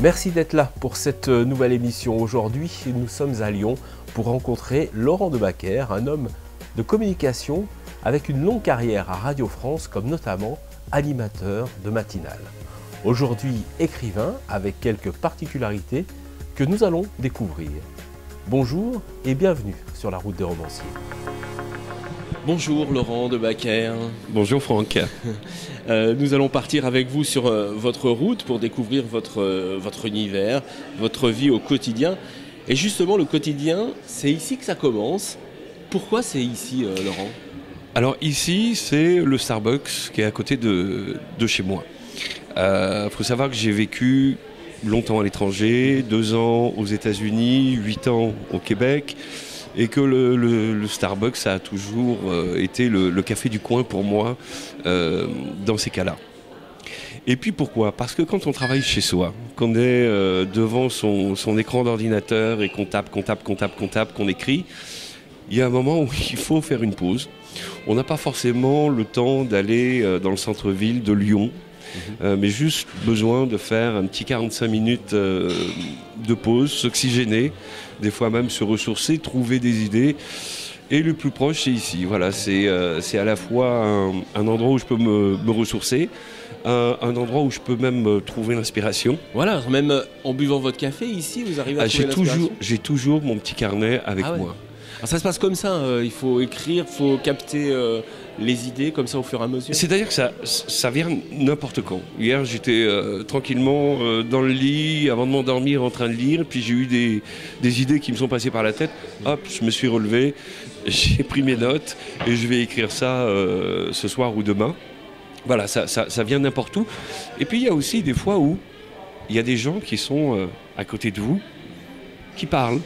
Merci d'être là pour cette nouvelle émission. Aujourd'hui, nous sommes à Lyon pour rencontrer Laurent Debacker, un homme de communication avec une longue carrière à Radio France, comme notamment animateur de matinale. Aujourd'hui, écrivain avec quelques particularités que nous allons découvrir. Bonjour et bienvenue sur la route des romanciers. Bonjour Laurent Debacker. Bonjour Franck. Nous allons partir avec vous sur votre route pour découvrir votre univers, votre vie au quotidien. Et justement, le quotidien, c'est ici que ça commence. Pourquoi c'est ici, Laurent ? Alors ici, c'est le Starbucks qui est à côté de chez moi. Faut savoir que j'ai vécu longtemps à l'étranger, 2 ans aux États-Unis, 8 ans au Québec. Et que le Starbucks ça a toujours été le café du coin pour moi dans ces cas-là. Et puis pourquoi ? Parce que quand on travaille chez soi, qu'on est devant son écran d'ordinateur et qu'on tape, qu'on écrit, il y a un moment où il faut faire une pause. On n'a pas forcément le temps d'aller dans le centre-ville de Lyon, mais juste besoin de faire un petit 45 minutes de pause, s'oxygéner, des fois même se ressourcer, trouver des idées. Et le plus proche, c'est ici. Voilà, c'est à la fois un endroit où je peux me ressourcer, un endroit où je peux même trouver l'inspiration. Voilà, même en buvant votre café ici, vous arrivez à trouver l'inspiration. J'ai toujours mon petit carnet avec moi. Alors ça se passe comme ça, il faut écrire, il faut capter les idées comme ça au fur et à mesure. C'est-à-dire que ça vient n'importe quand. Hier, j'étais tranquillement dans le lit, avant de m'endormir, en train de lire, puis j'ai eu des idées qui me sont passées par la tête. Hop, je me suis relevé, j'ai pris mes notes et je vais écrire ça ce soir ou demain. Voilà, ça vient n'importe où. Et puis il y a aussi des fois où il y a des gens qui sont à côté de vous, qui parlent.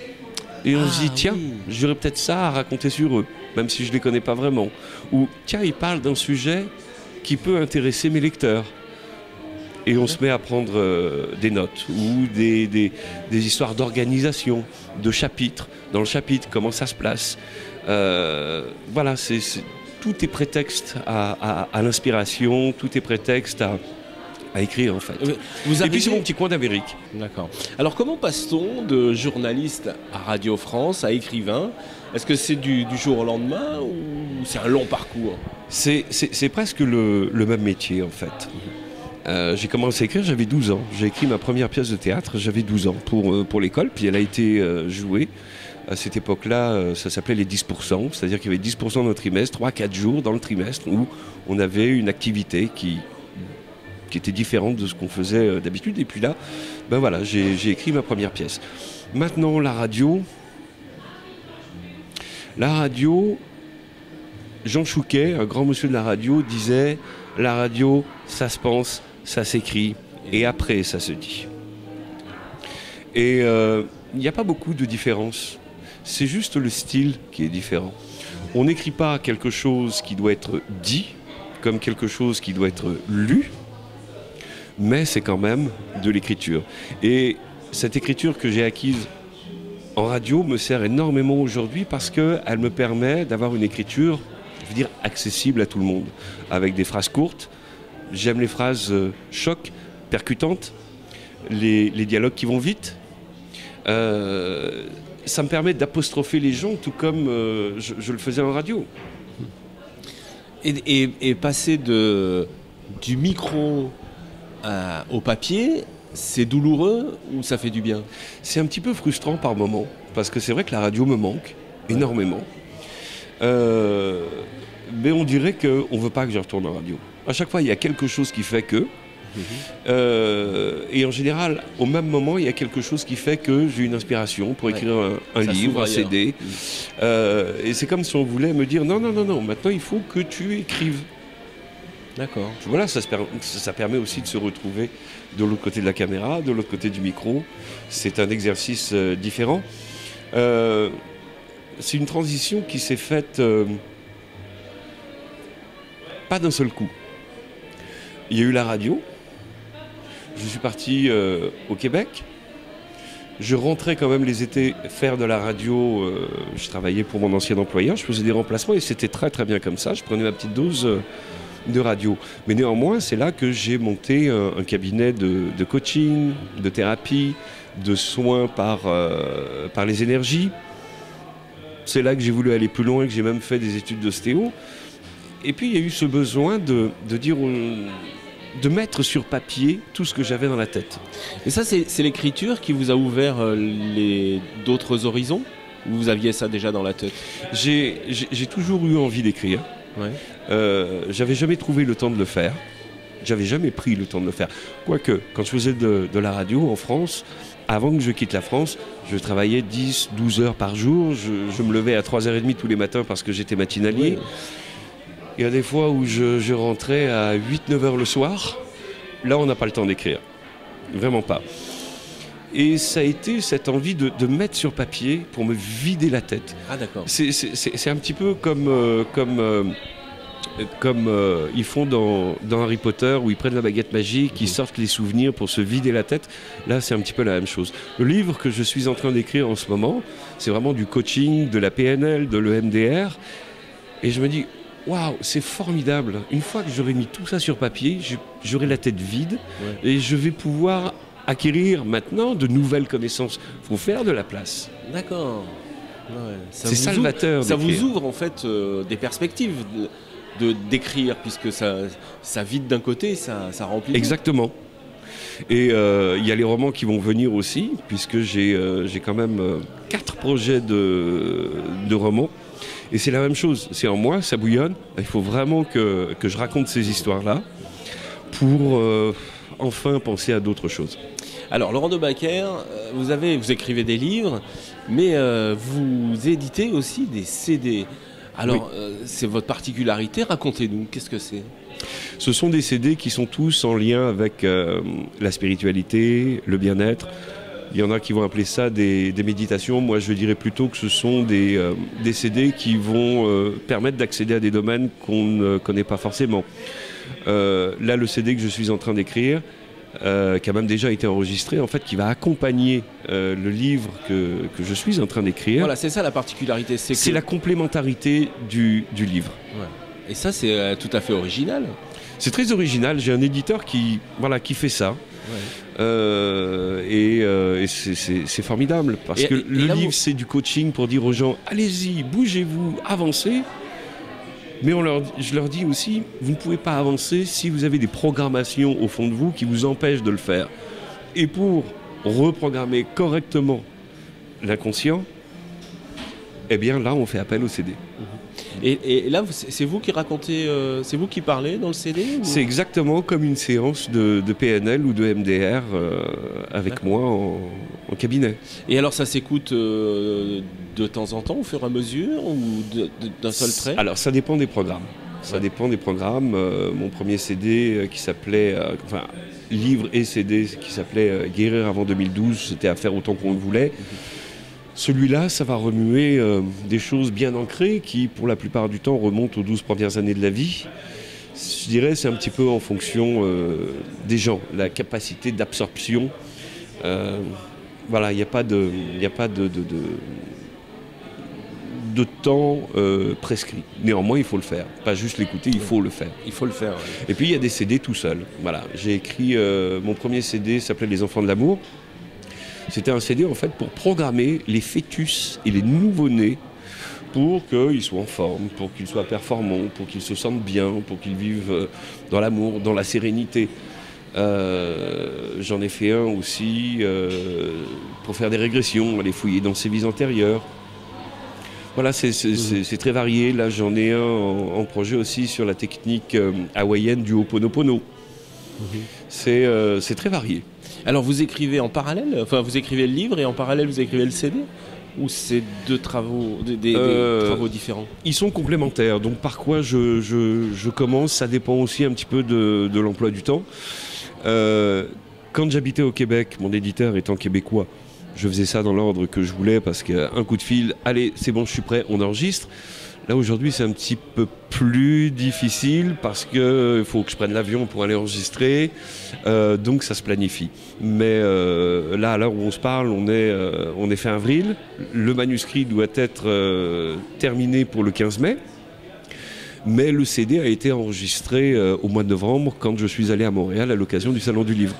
Et on se dit, tiens, j'aurais peut-être ça à raconter sur eux, même si je ne les connais pas vraiment. Ou, tiens, ils parlent d'un sujet qui peut intéresser mes lecteurs. Et on se met à prendre des notes ou des histoires d'organisation, de chapitres. Dans le chapitre, comment ça se place. Voilà, tout est prétexte à l'inspiration, tout est prétexte à écrire en fait. Et puis c'est mon petit coin d'Amérique. D'accord. Alors comment passe-t-on de journaliste à Radio France à écrivain ? Est-ce que c'est du jour au lendemain ou c'est un long parcours ? C'est presque le même métier en fait. J'ai commencé à écrire, j'avais 12 ans. J'ai écrit ma première pièce de théâtre, j'avais 12 ans pour l'école, puis elle a été jouée. À cette époque-là, ça s'appelait les 10%, c'est-à-dire qu'il y avait 10% dans le trimestre, 3-4 jours dans le trimestre où on avait une activité qui était différente de ce qu'on faisait d'habitude. Et puis là, ben voilà, j'ai écrit ma première pièce. Maintenant, la radio, Jean Chouquet, un grand monsieur de la radio, disait « La radio, ça se pense, ça s'écrit, et après, ça se dit. » Et il n'y a pas beaucoup de différence. C'est juste le style qui est différent. On n'écrit pas quelque chose qui doit être dit, comme quelque chose qui doit être lu, mais c'est quand même de l'écriture. Et cette écriture que j'ai acquise en radio me sert énormément aujourd'hui parce qu'elle me permet d'avoir une écriture, je veux dire, accessible à tout le monde, avec des phrases courtes. J'aime les phrases choc, percutantes, les dialogues qui vont vite. Ça me permet d'apostropher les gens tout comme je le faisais en radio. Et passer du micro au papier, c'est douloureux ou ça fait du bien ? C'est un petit peu frustrant par moments, parce que c'est vrai que la radio me manque énormément. Mais on dirait qu'on ne veut pas que je retourne en radio. À chaque fois, il y a quelque chose qui fait que... et en général, au même moment, il y a quelque chose qui fait que j'ai une inspiration pour écrire un livre, un CD. Et c'est comme si on voulait me dire non, maintenant il faut que tu écrives. D'accord. Voilà, ça permet aussi de se retrouver de l'autre côté de la caméra, de l'autre côté du micro. C'est un exercice différent. C'est une transition qui s'est faite pas d'un seul coup. Il y a eu la radio. Je suis parti au Québec. Je rentrais quand même les étés faire de la radio. Je travaillais pour mon ancien employeur. Je faisais des remplacements et c'était très très bien comme ça. Je prenais ma petite dose de radio. Mais néanmoins, c'est là que j'ai monté un cabinet de coaching, de thérapie, de soins par les énergies. C'est là que j'ai voulu aller plus loin, que j'ai même fait des études d'ostéo. Et puis, il y a eu ce besoin de dire, de mettre sur papier tout ce que j'avais dans la tête. Et ça, c'est l'écriture qui vous a ouvert d'autres horizons? Ou vous aviez ça déjà dans la tête? J'ai toujours eu envie d'écrire. Ouais. J'avais jamais trouvé le temps de le faire. J'avais jamais pris le temps de le faire. Quoique, quand je faisais de la radio en France, avant que je quitte la France, je travaillais 10-12 heures par jour. Je me levais à 3h30 tous les matins parce que j'étais matinalier. Ouais. Il y a des fois où je rentrais à 8-9 heures le soir. Là, on n'a pas le temps d'écrire. Vraiment pas. Et ça a été cette envie de mettre sur papier pour me vider la tête. Ah d'accord. C'est un petit peu comme ils font dans Harry Potter, où ils prennent la baguette magique, ils sortent les souvenirs pour se vider la tête. Là, c'est un petit peu la même chose. Le livre que je suis en train d'écrire en ce moment, c'est vraiment du coaching, de la PNL, de l'EMDR. Et je me dis, waouh, c'est formidable. Une fois que j'aurai mis tout ça sur papier, j'aurai la tête vide, ouais, et je vais pouvoir acquérir maintenant de nouvelles connaissances. Il faut faire de la place. D'accord. Ouais. C'est salvateur. Ça vous ouvre en fait des perspectives d'écrire, puisque ça vide d'un côté, ça remplit. Exactement. Et il y a les romans qui vont venir aussi, puisque j'ai quand même 4 projets de romans. Et c'est la même chose, c'est en moi, ça bouillonne. Il faut vraiment que je raconte ces histoires-là pour enfin penser à d'autres choses. Alors Laurent Debacker, vous écrivez des livres, mais vous éditez aussi des CD. Alors oui, c'est votre particularité, racontez-nous, qu'est-ce que c'est? Ce sont des CD qui sont tous en lien avec la spiritualité, le bien-être. Il y en a qui vont appeler ça des méditations. Moi, je dirais plutôt que ce sont des CD qui vont permettre d'accéder à des domaines qu'on ne connaît pas forcément. Là, le CD que je suis en train d'écrire, qui a même déjà été enregistré, en fait, qui va accompagner le livre que je suis en train d'écrire. Voilà, c'est ça la particularité. C'est la complémentarité du livre. Ouais. Et ça, c'est tout à fait original. C'est très original. J'ai un éditeur qui fait ça. Ouais. Et c'est formidable parce que le livre, c'est du coaching pour dire aux gens, allez-y, bougez-vous, avancez. Mais je leur dis aussi, vous ne pouvez pas avancer si vous avez des programmations au fond de vous qui vous empêchent de le faire. Et pour reprogrammer correctement l'inconscient, eh bien là, on fait appel au CD. Et là, c'est vous qui racontez, c'est vous qui parlez dans le CD ou... C'est exactement comme une séance de PNL ou de MDR avec moi en cabinet. Et alors, ça s'écoute de temps en temps, au fur et à mesure, ou d'un seul trait? Alors, ça dépend des programmes. Ça dépend des programmes. Mon premier CD qui s'appelait, livre et CD qui s'appelait Guérir avant 2012, c'était à faire autant qu'on le voulait. Celui-là, ça va remuer des choses bien ancrées qui, pour la plupart du temps, remontent aux 12 premières années de la vie. Je dirais c'est un petit peu en fonction des gens, la capacité d'absorption. Voilà, il n'y a pas de temps prescrit. Néanmoins, il faut le faire. Pas juste l'écouter, il faut le faire. Il faut le faire. Ouais. Et puis, il y a des CD tout seul. Voilà, j'ai écrit, mon premier CD s'appelait Les Enfants de l'amour. C'était un CD en fait pour programmer les fœtus et les nouveau-nés pour qu'ils soient en forme, pour qu'ils soient performants, pour qu'ils se sentent bien, pour qu'ils vivent dans l'amour, dans la sérénité. J'en ai fait un aussi pour faire des régressions, aller fouiller dans ses vies antérieures. Voilà, c'est très varié. Là, j'en ai un en projet aussi sur la technique hawaïenne du Ho'oponopono. C'est très varié. Alors vous écrivez en parallèle, enfin vous écrivez le livre et en parallèle vous écrivez le CD, ou c'est deux travaux, des travaux différents? Ils sont complémentaires, donc par quoi je commence, ça dépend aussi un petit peu de l'emploi du temps. Quand j'habitais au Québec, mon éditeur étant québécois, je faisais ça dans l'ordre que je voulais parce qu'un coup de fil, allez c'est bon je suis prêt, on enregistre. Là aujourd'hui c'est un petit peu plus difficile parce qu'il faut que je prenne l'avion pour aller enregistrer, donc ça se planifie. Mais là à l'heure où on se parle, on est fin avril, le manuscrit doit être terminé pour le 15 mai. Mais le CD a été enregistré au mois de novembre quand je suis allé à Montréal à l'occasion du Salon du Livre.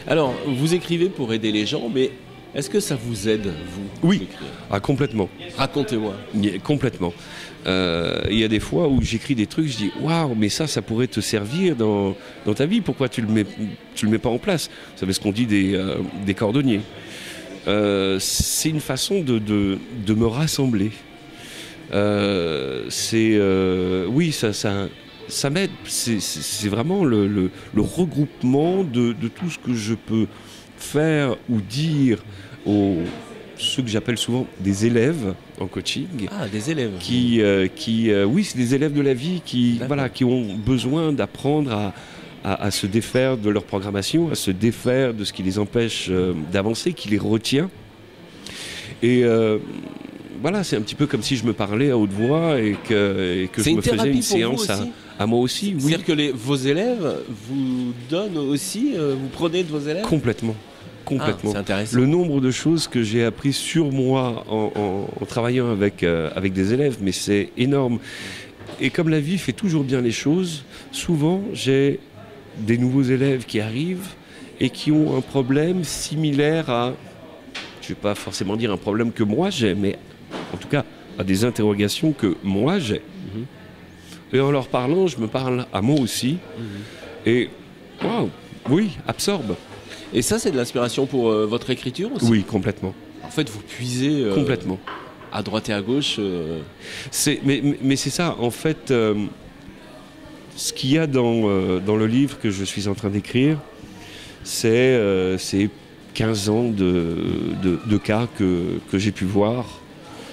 Alors, vous écrivez pour aider les gens, mais est-ce que ça vous aide, vous, Oui, d'écrire ? complètement. Racontez-moi. Complètement. Il y a des fois où j'écris des trucs, je dis waouh, mais ça pourrait te servir dans ta vie. Pourquoi tu le mets pas en place? Vous savez ce qu'on dit des cordonniers. C'est une façon de me rassembler. Oui, ça m'aide. C'est vraiment le regroupement de tout ce que je peux faire ou dire aux ceux que j'appelle souvent des élèves en coaching. Ah, des élèves. Oui, c'est des élèves de la vie qui ont besoin d'apprendre à se défaire de leur programmation, à se défaire de ce qui les empêche d'avancer, qui les retient. Et voilà, c'est un petit peu comme si je me parlais à haute voix et que je me faisais une séance à moi aussi. Oui. C'est-à-dire que vos élèves vous donnent aussi, vous prenez de vos élèves ? Complètement. Ah, c'est intéressant. Le nombre de choses que j'ai appris sur moi en travaillant avec des élèves, mais c'est énorme. Et comme la vie fait toujours bien les choses, souvent j'ai des nouveaux élèves qui arrivent et qui ont un problème similaire à, je ne vais pas forcément dire un problème que moi j'ai, mais en tout cas à des interrogations que moi j'ai. Et en leur parlant, je me parle à moi aussi. Et waouh, oui, absorbe. Et ça, c'est de l'inspiration pour votre écriture aussi ? Oui, complètement. En fait, vous puisez complètement à droite et à gauche. Mais c'est ça, en fait, ce qu'il y a dans le livre que je suis en train d'écrire, c'est 15 ans de cas que j'ai pu voir,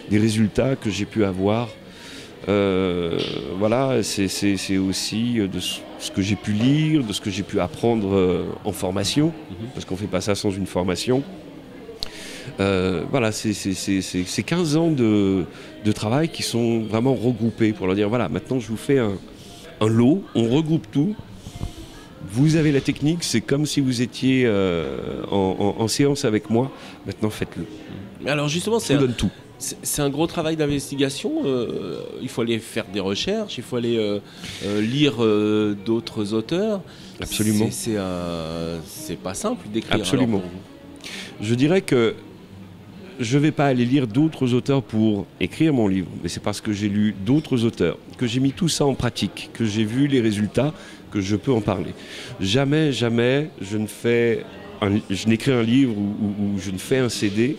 des résultats que j'ai pu avoir. Voilà, c'est aussi de ce que j'ai pu lire, de ce que j'ai pu apprendre en formation, parce qu'on ne fait pas ça sans une formation. Voilà, c'est 15 ans de travail qui sont vraiment regroupés pour leur dire, voilà, maintenant je vous fais un lot, on regroupe tout. Vous avez la technique, c'est comme si vous étiez en séance avec moi, maintenant faites-le. Alors justement, je vous donne tout. C'est un gros travail d'investigation, il faut aller faire des recherches, il faut aller lire d'autres auteurs. Absolument. C'est pas simple d'écrire. Absolument. Je dirais que je ne vais pas aller lire d'autres auteurs pour écrire mon livre, mais c'est parce que j'ai lu d'autres auteurs, que j'ai mis tout ça en pratique, que j'ai vu les résultats, que je peux en parler. Jamais je n'écris un livre ou je ne fais un CD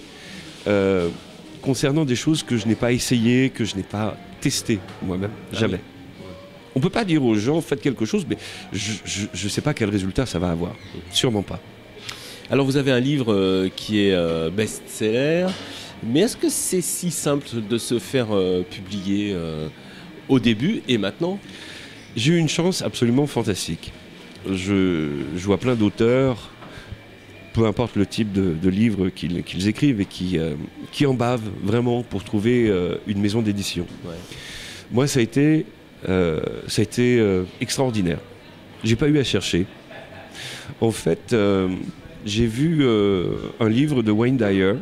concernant des choses que je n'ai pas essayées, que je n'ai pas testées moi-même. Jamais. Oui. On ne peut pas dire aux gens, faites quelque chose, mais je ne sais pas quel résultat ça va avoir. Sûrement pas. Alors vous avez un livre qui est best-seller, mais est-ce que c'est si simple de se faire publier au début et maintenant ? J'ai eu une chance absolument fantastique. Je vois plein d'auteurs, peu importe le type de livre qu'ils écrivent et qui en bavent vraiment pour trouver une maison d'édition. Ouais. Moi, ça a été extraordinaire. J'ai pas eu à chercher. En fait, j'ai vu un livre de Wayne Dyer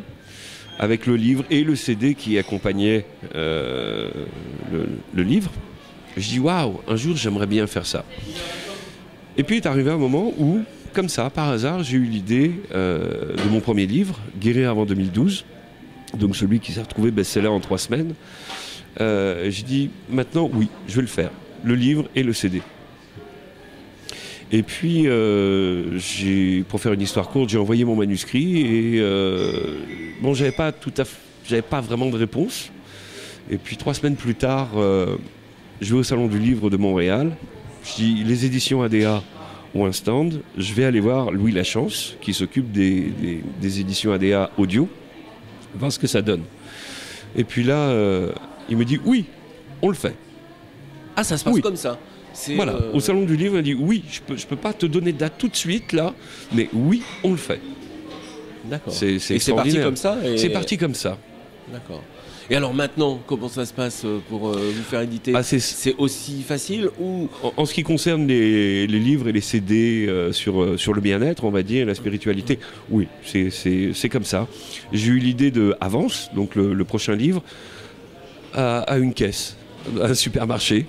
avec le livre et le CD qui accompagnait le livre. Je dis waouh, un jour j'aimerais bien faire ça. Et puis est arrivé un moment où, comme ça, par hasard, j'ai eu l'idée de mon premier livre, Guérir avant 2012, donc celui qui s'est retrouvé best-seller en 3 semaines. J'ai dit maintenant oui, je vais le faire, le livre et le CD. Et puis, pour faire une histoire courte, j'ai envoyé mon manuscrit et bon, j'avais pas vraiment de réponse. Et puis 3 semaines plus tard, je vais au Salon du Livre de Montréal. Je dis, les éditions ADA ont un stand. Je vais aller voir Louis Lachance, qui s'occupe des éditions ADA audio, voir ce que ça donne. Et puis là, il me dit, oui, on le fait. Ah, ça se passe comme ça. Voilà, au Salon du Livre, il dit oui, je peux pas te donner de date tout de suite là, mais oui, on le fait. D'accord. C'est parti comme ça C'est parti comme ça. D'accord. Et alors maintenant, comment ça se passe pour vous faire éditer ? C'est aussi facile ou... En ce qui concerne les livres et les CD sur le bien-être, on va dire, la spiritualité, oui, c'est comme ça. J'ai eu l'idée de Avance, donc le prochain livre, à une caisse. un supermarché.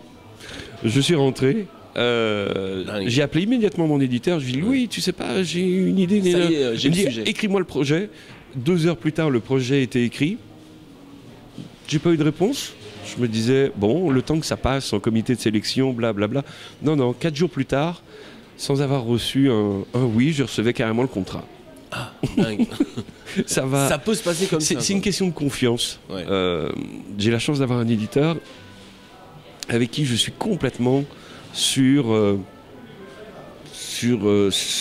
Je suis rentré. J'ai appelé immédiatement mon éditeur. Je lui ai dit oui, tu sais pas, j'ai une idée. Ça y est, j'ai le sujet. Écris-moi le projet. 2 heures plus tard, le projet était écrit. J'ai pas eu de réponse. Je me disais bon, le temps que ça passe en comité de sélection, blablabla. Non, 4 jours plus tard, sans avoir reçu un oui, je recevais carrément le contrat. Ah, dingue. Ça peut se passer comme ça. C'est une question de confiance. Ouais. J'ai la chance d'avoir un éditeur avec qui je suis complètement sur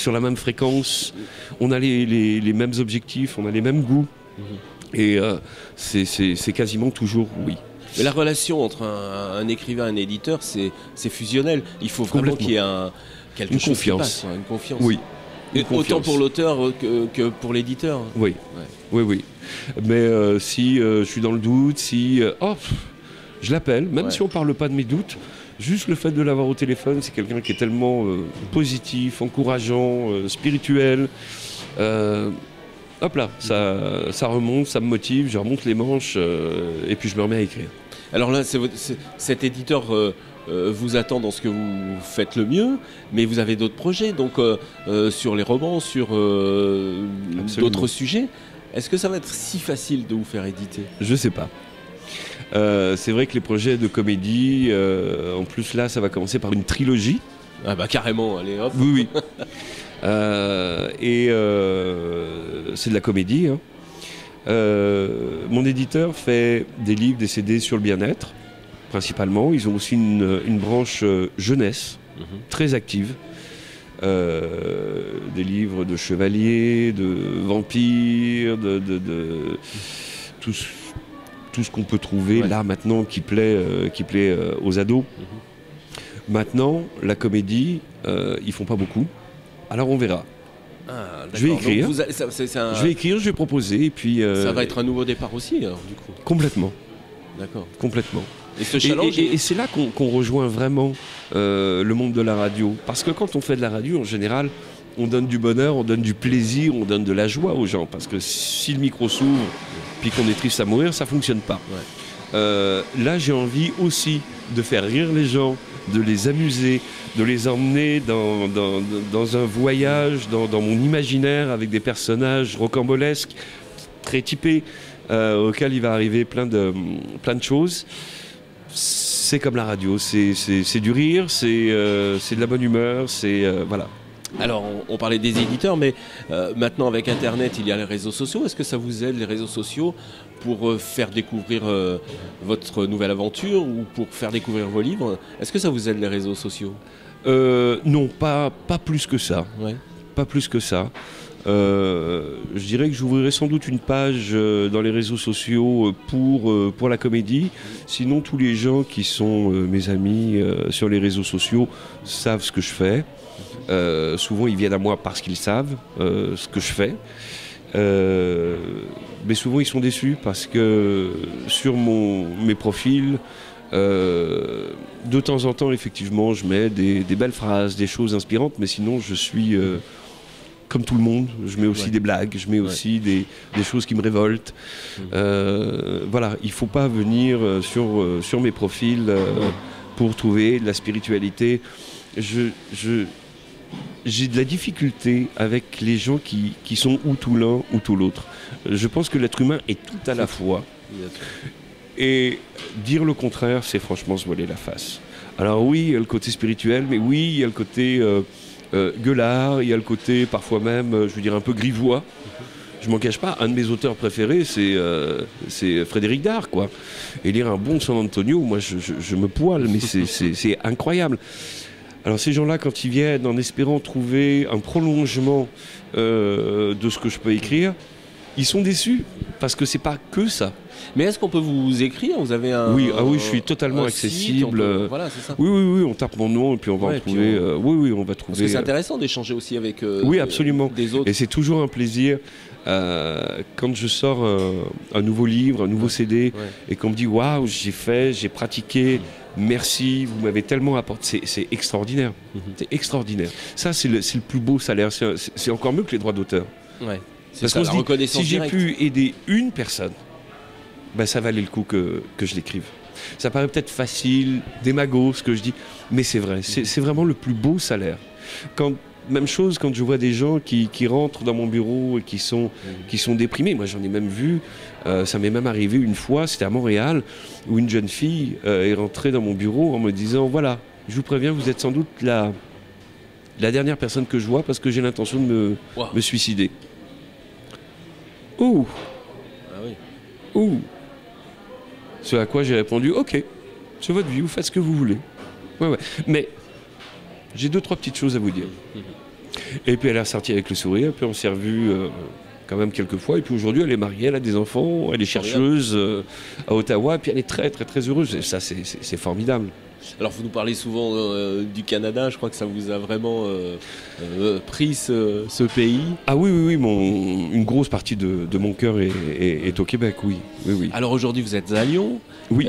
la même fréquence. On a les mêmes objectifs, on a les mêmes goûts. Et c'est quasiment toujours oui. Mais la relation entre un écrivain et un éditeur, c'est fusionnel. Il faut vraiment qu'il y ait quelque chose qui passe, une confiance. Oui. Autant pour l'auteur que pour l'éditeur. Oui. Ouais. Oui. Mais si je suis dans le doute, je l'appelle, même si on ne parle pas de mes doutes, juste le fait de l'avoir au téléphone, c'est quelqu'un qui est tellement positif, encourageant, spirituel. Hop là, ça remonte, ça me motive, je remonte les manches et puis je me remets à écrire. Alors là, cet éditeur vous attend dans ce que vous faites le mieux, mais vous avez d'autres projets, donc sur les romans, sur d'autres sujets. Est-ce que ça va être si facile de vous faire éditer ? Je sais pas. C'est vrai que les projets de comédie, en plus là, ça va commencer par une trilogie. Ah bah carrément, allez hop. Oui. C'est de la comédie. Hein. Mon éditeur fait des livres, des CD sur le bien-être, principalement. Ils ont aussi une branche jeunesse, très active. Des livres de chevaliers, de vampires, de tout ce qu'on peut trouver là maintenant qui plaît aux ados. Maintenant, la comédie, ils font pas beaucoup. Alors on verra. Ah, je vais écrire. Donc je vais écrire, je vais proposer et puis. Ça va être un nouveau départ aussi, alors, du coup. Complètement. D'accord. Complètement. Et ce challenge. Et c'est là qu'on rejoint vraiment le monde de la radio. Parce que quand on fait de la radio, en général, on donne du bonheur, on donne du plaisir, on donne de la joie aux gens. Parce que si le micro s'ouvre puis qu'on est triste à mourir, ça fonctionne pas. Ouais. Là, j'ai envie aussi de faire rire les gens, de les amuser, de les emmener dans un voyage, dans mon imaginaire avec des personnages rocambolesques, très typés, auxquels il va arriver plein de choses. C'est comme la radio, c'est du rire, c'est de la bonne humeur, voilà. Alors, on parlait des éditeurs, mais maintenant avec Internet, il y a les réseaux sociaux. Est-ce que ça vous aide, les réseaux sociaux, pour faire découvrir votre nouvelle aventure ou pour faire découvrir vos livres ? Est-ce que ça vous aide, les réseaux sociaux ? Non, pas plus que ça. Ouais. Pas plus que ça. Je dirais que j'ouvrirai sans doute une page dans les réseaux sociaux pour la comédie. Sinon, tous les gens qui sont mes amis sur les réseaux sociaux savent ce que je fais. Souvent, ils viennent à moi parce qu'ils savent ce que je fais. Mais souvent, ils sont déçus parce que sur mes profils, de temps en temps, effectivement, je mets des belles phrases, des choses inspirantes, mais sinon, je suis comme tout le monde. Je mets aussi des blagues, je mets aussi des choses qui me révoltent. Voilà, il ne faut pas venir sur mes profils pour trouver de la spiritualité. J'ai de la difficulté avec les gens qui sont ou tout l'un ou tout l'autre. Je pense que l'être humain est tout à la fois. Et dire le contraire, c'est franchement se voiler la face. Alors oui, il y a le côté spirituel, mais oui, il y a le côté gueulard, il y a le côté parfois même, je veux dire, un peu grivois. Je m'en cache pas, un de mes auteurs préférés, c'est Frédéric Dard, quoi. Et lire un bon San Antonio, moi je me poile, mais c'est incroyable. Alors ces gens-là, quand ils viennent en espérant trouver un prolongement de ce que je peux écrire, ils sont déçus, parce que c'est pas que ça. Mais est-ce qu'on peut vous écrire ? Vous avez un... Oui, je suis totalement accessible. Voilà, c'est ça. Oui, on tape mon nom et puis on va en trouver. Oui, on va trouver. Parce que c'est intéressant d'échanger aussi avec oui, absolument. Des autres. Et c'est toujours un plaisir quand je sors un nouveau livre, un nouveau CD, et qu'on me dit waouh, j'ai pratiqué. Merci, vous m'avez tellement apporté. C'est extraordinaire. C'est extraordinaire. Ça, c'est le plus beau salaire. C'est encore mieux que les droits d'auteur. Ouais. Parce qu'on se dit, si j'ai pu aider une personne, ben ça valait le coup que je l'écrive. Ça paraît peut-être facile, démago, ce que je dis, mais c'est vrai, c'est vraiment le plus beau salaire. Même chose quand je vois des gens qui rentrent dans mon bureau et qui sont déprimés. Moi, j'en ai même vu, ça m'est même arrivé une fois, c'était à Montréal, où une jeune fille est rentrée dans mon bureau en me disant, voilà, je vous préviens, vous êtes sans doute la dernière personne que je vois parce que j'ai l'intention de me suicider. Ouh. Ah oui. Ouh. Ce à quoi j'ai répondu, ok, c'est votre vie, vous faites ce que vous voulez. Ouais. Mais j'ai 2-3 petites choses à vous dire. Et puis elle est ressortie avec le sourire, puis on s'est revus quand même quelques fois. Et puis aujourd'hui, elle est mariée, elle a des enfants, elle est chercheuse à Ottawa, et puis elle est très très très heureuse. Et ça, c'est formidable. Alors vous nous parlez souvent du Canada, je crois que ça vous a vraiment pris ce pays. Ah oui, une grosse partie de mon cœur est au Québec, oui. Alors aujourd'hui vous êtes à Lyon. Oui.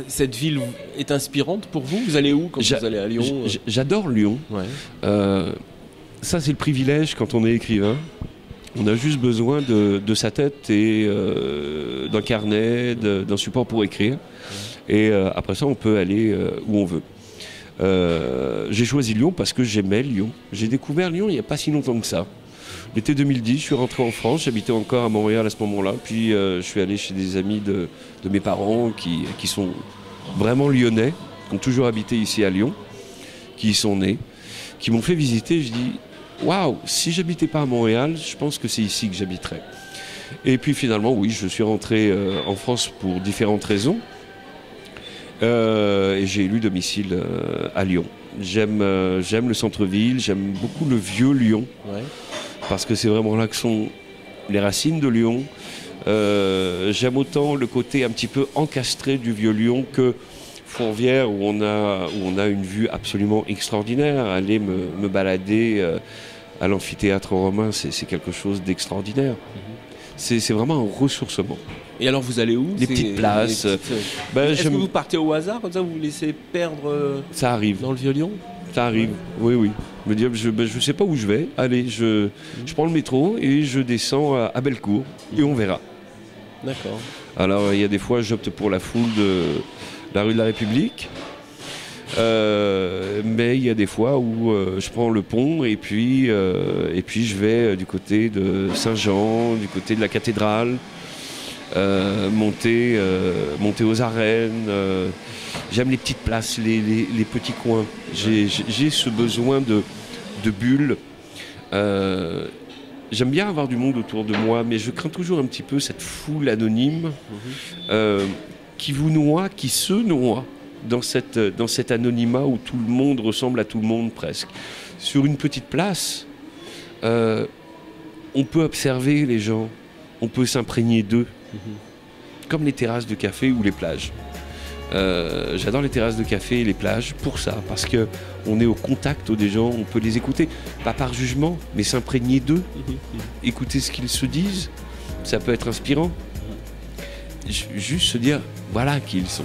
Cette ville est inspirante pour vous? Vous allez où quand vous allez à Lyon? J'adore Lyon. Ouais. Ça c'est le privilège quand on est écrivain. On a juste besoin de sa tête et d'un carnet, d'un support pour écrire. Et après ça, on peut aller où on veut. J'ai choisi Lyon parce que j'aimais Lyon. J'ai découvert Lyon il n'y a pas si longtemps que ça. L'été 2010, je suis rentré en France, j'habitais encore à Montréal à ce moment-là. Puis je suis allé chez des amis de mes parents qui sont vraiment lyonnais, qui ont toujours habité ici à Lyon, qui y sont nés, qui m'ont fait visiter. Je dis, waouh, si j'habitais pas à Montréal, je pense que c'est ici que j'habiterais. Et puis finalement, oui, je suis rentré en France pour différentes raisons. Et j'ai élu domicile à Lyon. J'aime le centre-ville, j'aime beaucoup le vieux Lyon, parce que c'est vraiment là que sont les racines de Lyon. J'aime autant le côté un petit peu encastré du vieux Lyon que Fourvière, où on a une vue absolument extraordinaire. Aller me balader à l'amphithéâtre romain, c'est quelque chose d'extraordinaire. C'est vraiment un ressourcement. Et alors vous allez où? Les petites places. Est-ce que vous partez au hasard, comme ça vous vous laissez perdre ça arrive. Dans le vieux Lyon? Ça arrive, oui. Je me dis, je sais pas où je vais. Allez, je prends le métro et je descends à Bellecour et on verra. D'accord. Alors il y a des fois, j'opte pour la foule de la rue de la République. Mais il y a des fois où je prends le pont et puis je vais du côté de Saint-Jean, du côté de la cathédrale, monter aux arènes. J'aime les petites places, les petits coins. J'ai ce besoin de bulle. J'aime bien avoir du monde autour de moi, mais je crains toujours un petit peu cette foule anonyme qui vous noie, qui se noie dans cet anonymat où tout le monde ressemble à tout le monde presque. Sur une petite place, on peut observer les gens, on peut s'imprégner d'eux, comme les terrasses de café ou les plages. J'adore les terrasses de café et les plages pour ça, parce qu'on est au contact des gens, on peut les écouter, pas par jugement, mais s'imprégner d'eux, écouter ce qu'ils se disent, ça peut être inspirant. Juste se dire, voilà qui ils sont.